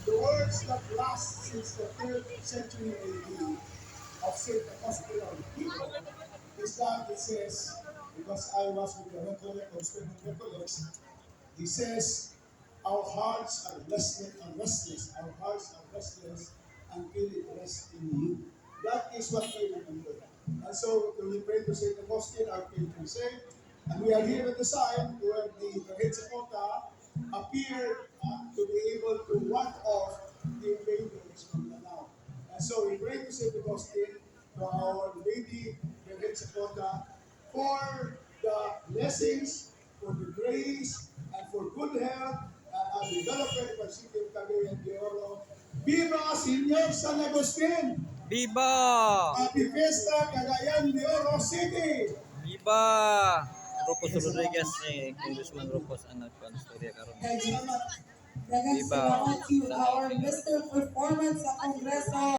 The words that last since the 3rd century AD of St. Apostle of Hippo is that it says, because I was with the Recollect of Stephen Recollects, he says, our hearts are restless, our hearts are restless until it rests in you. That is what we remember. And so when we pray to St. Augustine, our patron saint, and we are here at the side where the Hetzapota appeared to be able to ward off the invaders from Lanao. And so we pray to St. Augustine, to our Lady Hetzapota, for the blessings, for the grace, and for good health, and development of our city of Cagayan de Oro. Viva Señor San Agustin! Viva! Happy Fiesta, Cagayan de Oro City! Viva! Rupos Rodriguez ni Congressman Rupos ang nagpanstorya karon. Salamat. Daghang Viva! salamat to Salamat our Senyor. Mr. Performance sa Kongreso.